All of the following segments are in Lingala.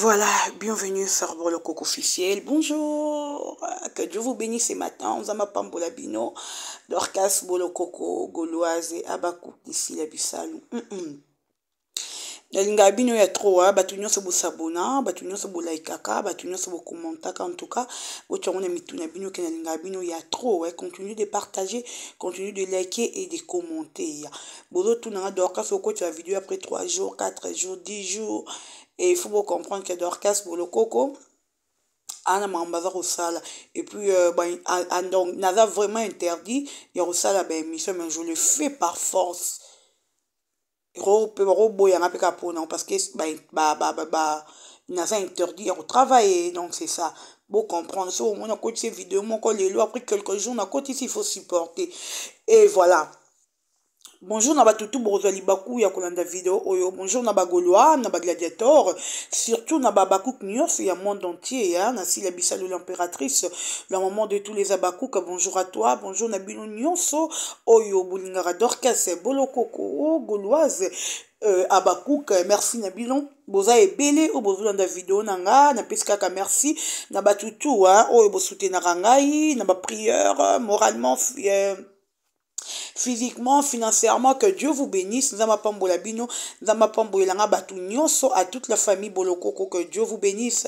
Voilà, bienvenue sur le coco officiel. Bonjour, que Dieu vous bénisse ce matin. On zama pambola bino, Dorcas bolo coco gauloise abakou d'ici la bisalu. Nalinga bino ya trop, batu nyonso bo sabona, batu nyonso bo laikaka, batu nyonso bo commentaka. En tout cas, bochongone mituna bino ke nalinga bino ya trop, continue de partager, continue de liker et de commenter. Bozo tout nanga Dorcas au coach la vidéo après 3 jours, 4 jours, 10 jours. Et il faut comprendre que Dorcas pour le coco, Anna Mambaza Rosala. Et puis, donc, Naza vraiment interdit, il y a Rosala, mais je le fais par force. Parce que, Naza interdit au travail, donc c'est ça. Bon comprendre, si on a côté ces vidéos, mon collègue, après quelques jours, on a côté il faut supporter. Et voilà. Bonjour na batutu bozali baku ya kolanda video oyo. Bonjour na bagolois, na bagladiator, surtout na babakouk nyos ya monde entier ya na sila bisalo l'impératrice, la maman de tous les abakouk. Bonjour à toi, bonjour na bino nyonso oyo bulingara Dorcas bolo coco gauloise abakouk. Merci na bino boza ebele o bozolanda video nanga na peska merci na batutu oyo bo soutenir ngai na ba prière moralement physiquement, financièrement, que Dieu vous bénisse. Nzama pambola bino, nzama pambola nga batu nyonso, à toute la famille bolokoko, que Dieu vous bénisse.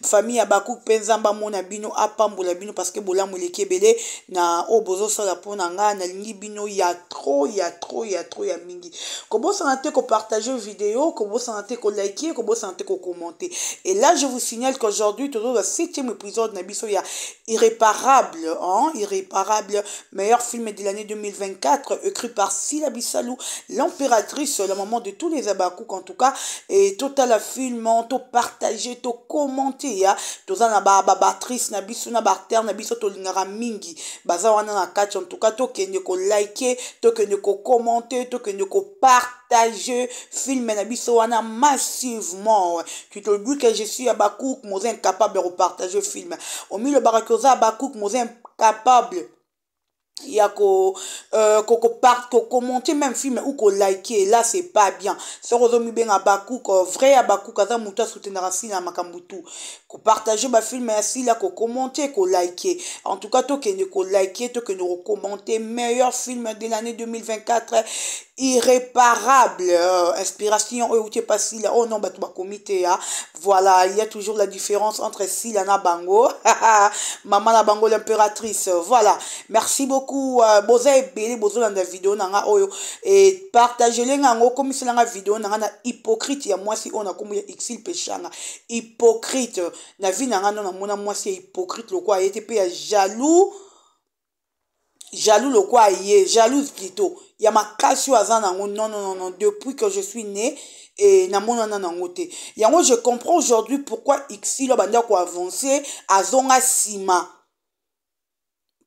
Famille abakou penzamba mona bino apambola bino parce que bola moleke bele na obozo sala pona nga na lingi bino ya trop ya mingi. Kobo sanate ko partager vidéo, kobo sanate ko liker, kobo sanate ko commenter. Et là je vous signale qu'aujourd'hui toujours le 7e épisode na biso ya irréparable, irréparable, meilleur film de l'année 2024, écrit par Sila Bissalou, l'impératrice, la maman de tous les abakouk en tout cas, et tout à la film, tout partager, tout commenter, tout ça na babatrice, na biso na barter, na biso to lingara mingi, baza wana na catch en tout cas, tout kende ko liker, tout kende ko commenter, tout kende ko partager, film na biso wana massivement. Tu te dis que je suis abakouk, moi incapable de repartager film. Au milieu barakoza abakouk, moi incapable. Il y a commenter même film ou ko liker, là c'est pas bien. Ce rozomi ben abakouk vrai abakouk kaza muta soutenir sila makambutu ko partager ba film ainsi là ko commenter ko liker. En tout cas to que ko liker, to que nous commenter meilleur film de l'année 2024 irréparable, inspiration ou tu pas si là oh non bah tu comité voilà, il y a toujours la différence entre Sila na bango maman la bango l'impératrice. Voilà, merci beaucoup boza ebele bozo dans la vidéo nanga oyo et partagez les ngango comme si la vidéo nanga na hypocrite ya moi si on a comme exil péchanga hypocrite na vie nanga non na mona moi si hypocrite le quoi était pe jaloux le quoi jalouse plutôt. Il y a ma casse non, depuis que je suis née et na mona na ngote. Yango je comprends aujourd'hui pourquoi Xilo banda ko avancer à zonga sima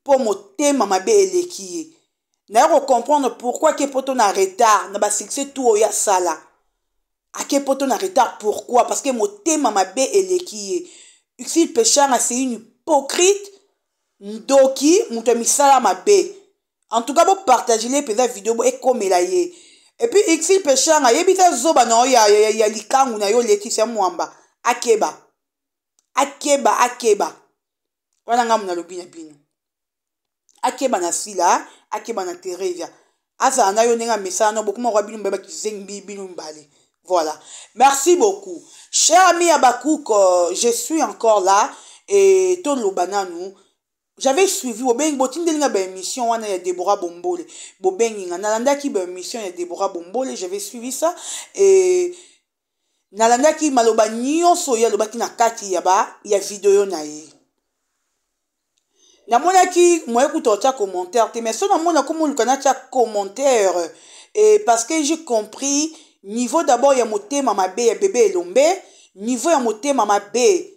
pour moté mama be eleki. Na ko comprendre pourquoi ke poto na retard na ba succès tout oya sala. A ke poto na retard pourquoi parce que moté mama be eleki. Xil péchanga c'est une hypocrite. Ndoki muto misala mabe. En tout cas bo partager les petites vidéos et comme la ye. Et puis Xil péchanga yebita zoba na ya likangu na yo Laetitia Mwamba akeba wana ngamu na lobi na bino akeba na Sila akeba na Teresa asa na yo nenga mesana beaucoup mo rabino mbeba kizengi bino mbale. Voilà, merci beaucoup cher ami abakouk, je suis encore là et tout le bananu. J'avais suivi Bobengi Botindelinga ba émission wana ya Deborah Bombole. Bobengi nalanda ki ba émission ya Deborah Bombole, j'avais suivi ça et nalanda ki maloba nyonso ya lobaki na kati ya vidéo na ye. Na mona ki moi écouter commentaire mais so na mona comme le canal tia commentaire et parce que j'ai compris niveau d'abord ya motema mabe ya bébé elombe, niveau ya motema mabe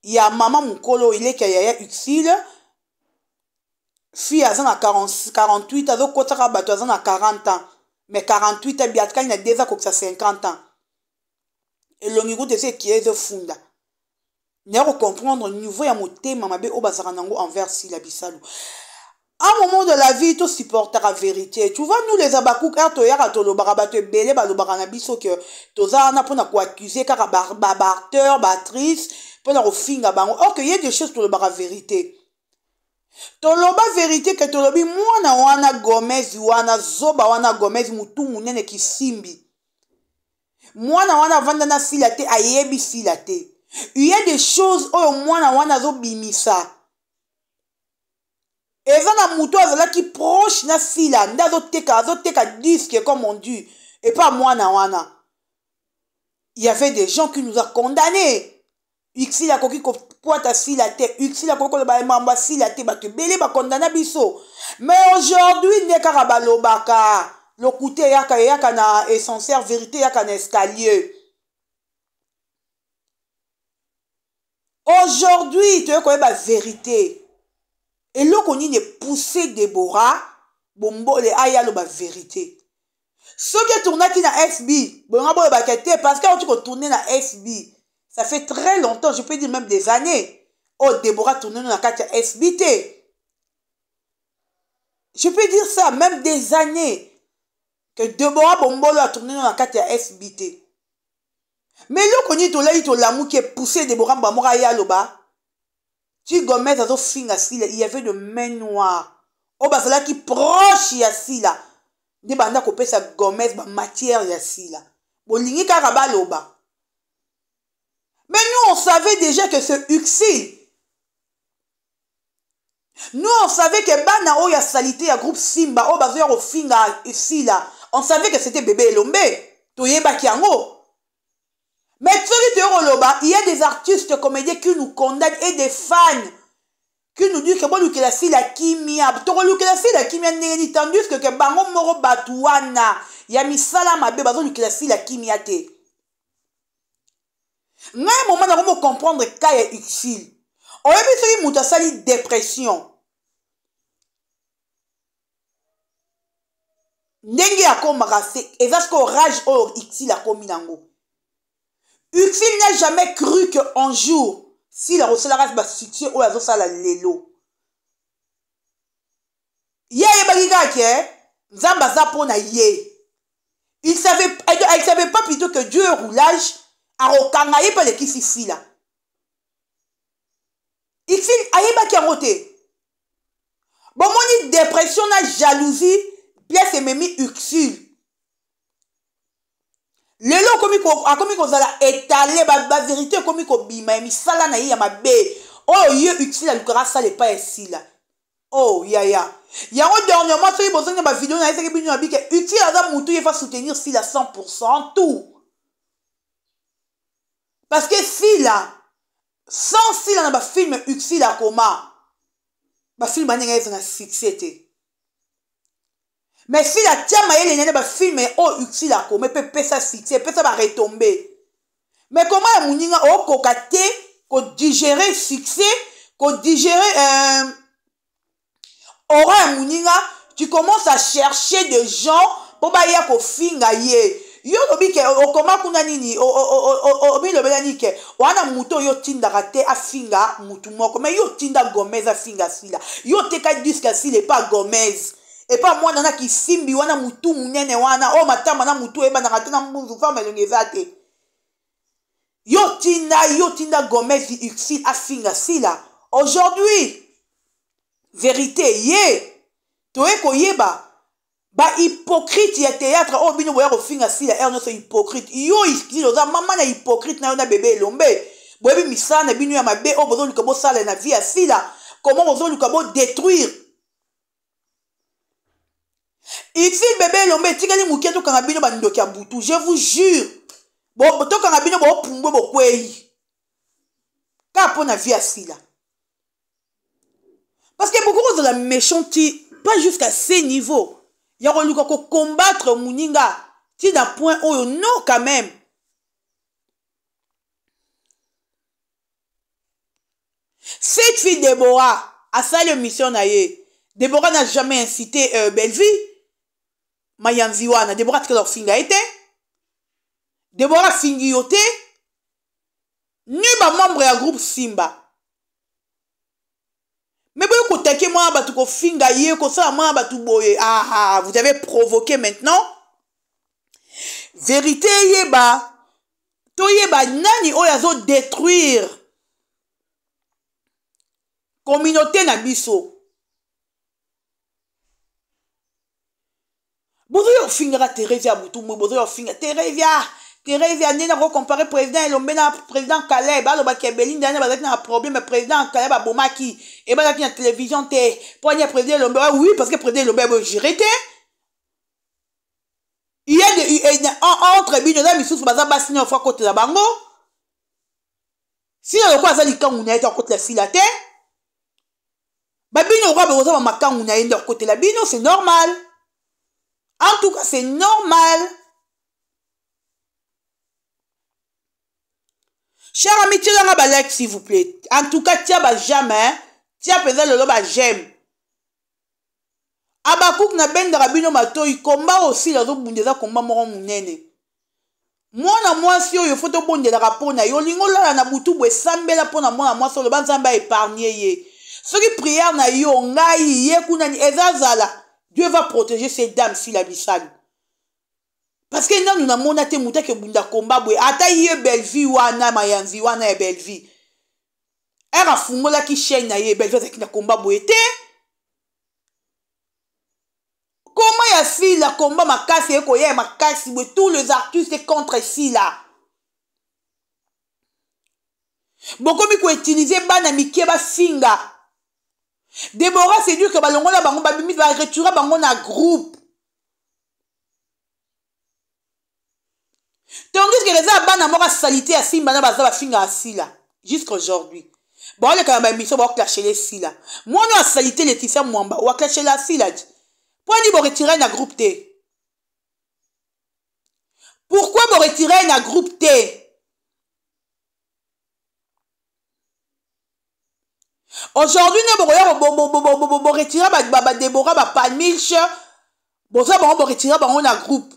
il y a maman mukolo il est qu'il y a utile fille à 48 azo kotaka bato à 40 ans mais 48 biatka il a déjà comme ça 50 ans et le niveau de ce qui est de funda n'est pas comprendre niveau ya moté mama be obazaka nango envers Sila Bissalou À un moment de la vie, tu supportes la vérité. Tu vois, nous les abakouk, tu yaka to lo barabato belé, ba lo baranabiso que toza na pona ko accuser car barbateur, batrice, pona ko finga bango. Or que y a des choses pour le bara vérité. Toloba vérité que tolobi mwana wana Gomez wana zoba wana Gomez mutu munene kisimbi. Mwana wana vanda na silate ayebi silate. Il y a des choses oyo mwana wana zo bimisa. Eza na mutu azalaki proche na sila nda azoteka disque comme on dit et pas mwana wana. Il y avait des gens qui nous ont condamnés. Uxila koki ko poata sila te, uxila koko le ba mamba sila te ba te belé ba condamna biso. Mais aujourd'hui ne karabalobaka le côté yaka na essentiel vérité yaka na escalier. Aujourd'hui tu connais ba vérité. Et là qu'on y est poussé Déborah, bombo le ayalo ba vérité. Ce qui tourne qui na FB, bon parce que tu tourner na FB. Ça fait très longtemps, je peux dire même des années. Oh, Déborah tourne dans la carte SBT. Je peux dire ça, même des années. Que Déborah Bombolo a tourné dans la carte SBT. Mais là, qu'on y est tout l'amour qui est poussé Déborah Bamora Yaloba. Tu Gomez a fin à Sila, il y avait de mains noires. Oh, bah, c'est là qui proche Yassila. Des bandas qu'on peut sa Gomez, bah, matière Yassila. Bon, l'ingé Karabaloba. Mais nous, on savait déjà que ce Uxil. Nous, on savait que Bana Oya Salité, ya groupe Simba, oh, bazoya au finga ici là. On savait que c'était bébé Elombe. Toyeba Kiango. Mais il y a des artistes comédiens qui nous condamnent et des fans qui nous disent que bon, la fille la kimia. Toro la fille la kimia n'est tandis que bango moro batuana. Ya misala mabe bazo la fille la kimia te. N'a un moment où on comprendre qu'il est utile. On a vu que ça une dépression. Ndenge ya komaka et ça ce qu'on rage au utile a commis nango. Utile n'a jamais cru qu'un jour, si la recevra va succès ou la zosa la lelo. Ye bagiga ke nzamba za pona ye. Elle savait pas plutôt que Dieu est roulage. Arokanga ye pa le kisi là. Ici ayeba ki angote. Bon moni dépression na jalousie, pièce et memi uxule. Lelo komi ko zala étaler ba vérité komi ko bima mi sala na ye ya mabe. Oh ye uxule alukara sale pa ici là. Oh ya. Yango dernièrement so ibozonga ba vidéo na ese ke binyo abike uxule aza mutu ye fa soutenir si la 100% tout. Parce que si là, sans si là, dans le film Uxi la coma, le film est un succès. Mais si la tiens, il y a un film Uxi la coma, peut ça succès, peut ça va retomber. Mais comment on a au cocaté, qu'on digérer succès, qu'on digérer aura mouninga, tu commences à chercher des gens pour bailler au finga ye. Yo lobi ke okoma kuna nini obi lobela ke wana muto yo tinda rate afinga mutu moko mais yo tinda Gomez afinga sila yo teka disque sila pas Gomez et pas moi nana ki simbi wana mutu munene wana o matama na mutu eba na rate na munzu fama longezate yo tinda Gomez uxil afinga sila aujourd'hui vérité ye toé ko yeba ba hypocrite ya théâtre oh bino boya ko finga si la erno so hypocrite yo iski loza mama na hypocrite na yo na bébé Elombe boyebi misala na bino ya mabe oh bozo luka bo sala na vie ya sila comment bozo luka bo détruire ici bébé Elombe tikali mukia to kanga bino bandoki ya butu je vous jure bo to kanga bino bo pumbwe bo kwei ka po na vie ya sila parce que beaucoup de la méchanceté pas jusqu'à ces niveaux. Il y a eu combattre Mouninga. Tu n'as point oh non quand même. Cette fille Déborah a ça le mission naïe. Déborah n'a jamais incité Belleville. Mayanziwana. Déborah que leur finga était. Déborah fingioté. Ni ba membre du groupe Simba. Mais bon, côté moi, bah, tu ko finga yé, ko ça, moi, bah, tu boye. Ah, vous avez provoqué maintenant. Vérité, yeba. To yeba, nani, oyazo détruire. Communauté na biso. Bozo yo finga Teresia Boutou, bozo yo finga Teresia nena ko comparer président Elombe na président Caleb, aloba ke Belinda na bazaki na problème président Caleb abomaki et bazaki na télévision te pour nya président Elombe. Oui, parce que président Elombe a géré te. Il y a entre bino na misusu baza basini ofwa côté la bango. Si le quoi ça likangu na eta côté la fila te. Ba bino kwa bezo ba makangu na enda côté la bino, c'est normal. En tout cas, c'est normal. Cher ami, tu as un like, s'il vous plaît. En tout cas, tu n'as jamais. Tu as pesé le loba j'aime. Abakouk na ben darabino mato, il combat aussi la zone bundeza combat moro munene. Moi na moi si yo faut to bonde la rapona yo lingo la na butu bwe sambela pona moi so le banzamba épargner ye. Ce qui prière na yo ngai ye kuna ni ezazala. Dieu va protéger ces dames si la bisane. Parce que nous n'avons pas monté mouta que bunda combat boy. Ata yé belle vie wana mayanzi wana belle vie. Elle a fumé la qui chaîne na yé belle vie qui na combat boy te. Comment y a si la combat ma casse et koye ma casse boy tous les artistes contre si là. Beaucoup mi ko utiliser bana mikeba finga. Déborah c'est dur que balongo la bango babimi va retirer bango na groupe. Tandis que les abana mora salité à simba na baza ba finga asila jusqu'à aujourd'hui. Bon le quand même va clasher les sila. Moi na salité Laetitia Mwamba ou clasher la sila. Pourquoi ni bo retirer na groupe T? Pourquoi bo retirer na groupe T? Aujourd'hui, nous allons retirer Déborah, Palmilch, nous allons retirer un groupe.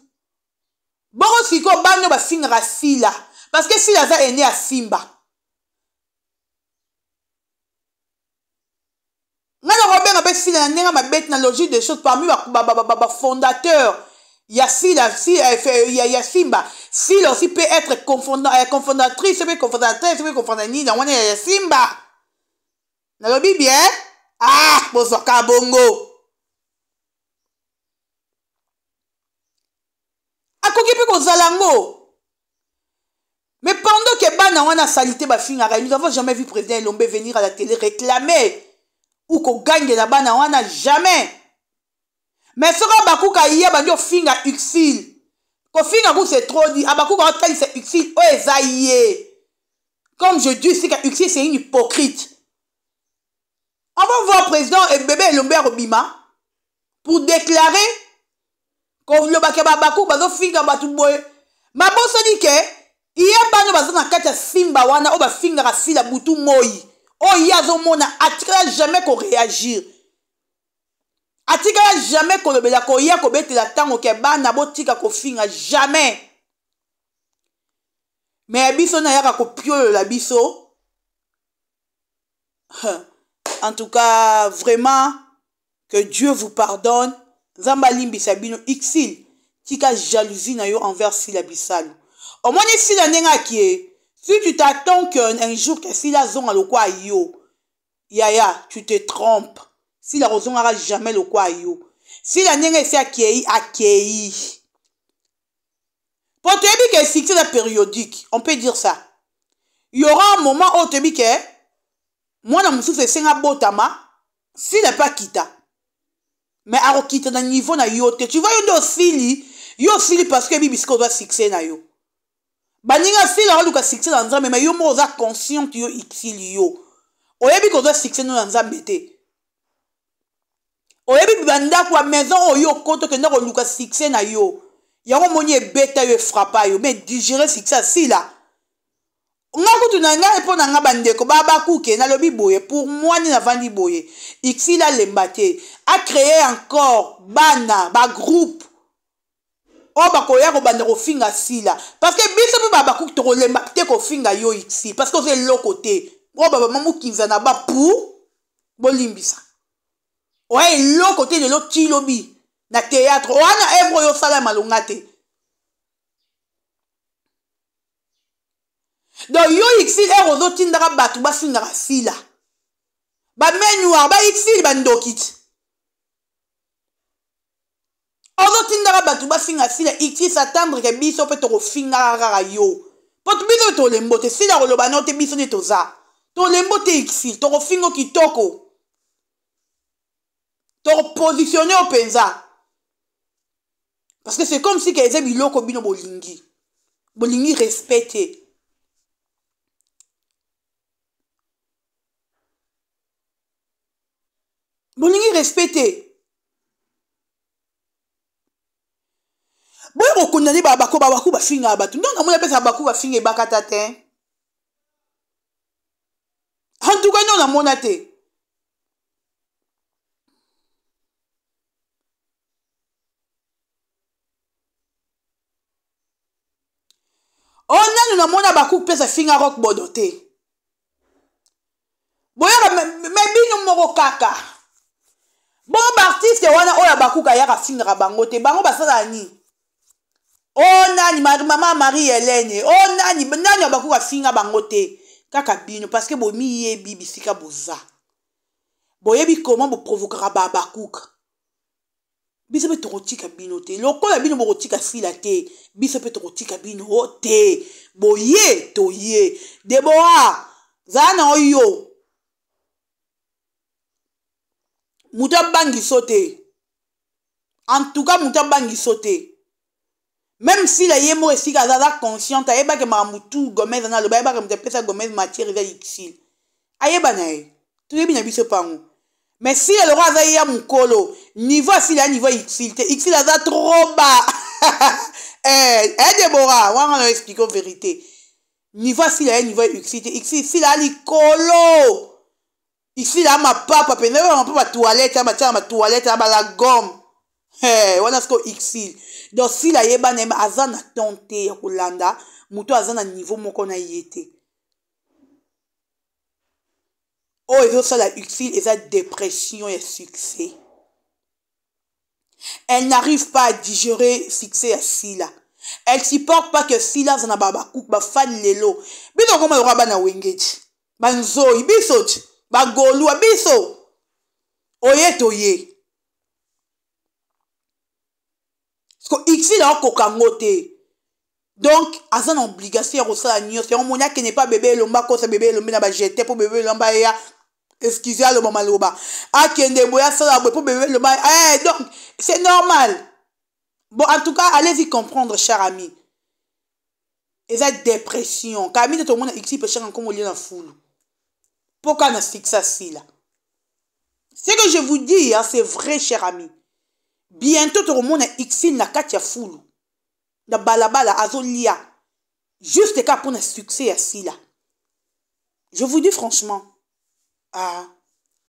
Bon, si on va finir à Sila, parce que Sila est né à Simba. Nous allons Sila na logique des choses parmi les fondateurs. Il y a Sila, il y a Simba. Sila aussi peut être confondatrice, peut confondatrice, il y a Simba. Nalobi bien? Ah, bozoka bongo. Akoki pe kozalango. Mais pendant que bana wana salité ba finga, nous n'avons jamais vu président Elombe venir à la télé réclamer ou qu'on gagne la bana wana jamais. Mais sera bakuka yé bandio finga uxil. Ko finga vous c'est trop dit. Abakuka hôtel c'est uxil o ezaïe. Comme je dis c'est que uxil c'est une hypocrite. On va voir le président et bébé Elombe Robima pour déclarer qu'on le bakeba bakou bazo finga batu boy. Ma bosse dit que il y a pas de bazo na kata simba wana o ba finga rasila butu moi. O yazo mona atikala jamais qu'on réagir. Atikala jamais qu'on le bela ko ya ko bete la tango ke bana botika ko finga jamais. Mais biso na yaka ko piolo la biso. En tout cas, vraiment, que Dieu vous pardonne. Zambalimbi Sabino Xil, tika jalousie na yo envers Sila Bissalo. Au moins, si la nenga qui est, si tu t'attends qu'un jour que Sila zonga le quoi yo, yaya, tu te trompes. Si la raison n'aura jamais le quoi yo. Si la nenga est accueilli. Pour te dire que c'est la périodique, on peut dire ça. Il y aura un moment où te dit que moi, je suis senga botama, s'il n'est pas kita. Mais à kita dans niveau na yote. Tu vois, yo sili parce que bibisko doit succès na yo. Baninga sili a luka succès dans nzambe, mais yo mo za conscient yo xili yo. Oyebi ko doit succès no nzambe te. Oyebi banda kwa maison yo koto que ndako luka succès na yo. Yango moni beta yo frappa yo, mais digérer succès si là. Ngakutu na nga epo na nga bandeko baba kuke na lobi boye pour moi ni na vandi boye Xila Lembate a créé encore bana ba groupe o ba koya ko banda ko finga sila parce que biso pe baba kuke to Lembate ko finga yo Xi parce que c'est le côté o baba mamu kinza na ba pour bolimbisa oye eloko te lelo tilobi na théâtre wana evre oyo osala malonga te donc yo exil ere ozotindaka bato bafingaka fila bamenuar baexil bandoki ti ozotindaka bato bafinga fila exil s'attendre ke biso mpe tokofingaka kaka yo mpo biso tolembo te sila koloba no te biso nde toza tolembo te exil tokofinga kitoko tokopositionne yo mpenza parce que c'est comme si ke eza biloko bino bolingi respecte bolingi respecte boye kokondane baku bafinga bato donc namoni apesa baku bafinga ebakata te en tout cas non namona te o nanu namona baku pesa finga rock bodo te boyaka me bino moko kaka bongo baartiste wana oyo bakuka yaka fingaka bango te bango basala ni o nani mama Marie Hélène o nani bakuka finga bango te kaka bino parce que bomiyebi bisika boza boyebi comment boprovokaka bakuka biso mpe tokotika bino te lokola bino bokotika fila te biso mpe tokotika bino o te boye toye Debora zala na oyo mutu abangiso te en tout cas mutu abangiso te même si la yemo esika aza consciente ayebake mamutu Gomez na loba ayebake mutu apesa Gomez matière eza exil ayeba na ye toyebi na biso pango mais si le roi aza ya mukolo niveau asila niveau exil te exil aza trop bas Debora wana na expliquer vérité niveau asila ya niveau exil te exil sila likolo ici là ma papa penza ma papa toilette ma tia ma toilette ba la gomme wana sko exil donc si la yeba na azana tonte ya kolanda muto azana niveau moko na yete oh ezo sala exil eza dépression et succès elle n'arrive pas à digérer succès à Sila elle supporte pas que Sila zana baba cook ba fan lelo bino koma yo bana wengeti banzoi bisoti bagolu abiso oye toye parce que ici là kokango te donc azan obligation ya kosala nyonso yango moni akende pa bebe elomba kosa bebe elombi na bajete po bebe elomba ya excusez aloba maloba akende boya sala boye po bebe elomba donc c'est normal bon en tout cas allez-y comprendre cher ami eza dépression kamine to mona ici pechanga nkombo lia na fulu pourquoi na fixa si là ce que je vous dis hein, c'est vrai cher ami bientôt tout le monde est exil na katia fulu na balabala azolia juste ka pour un succès à si là je vous dis franchement ah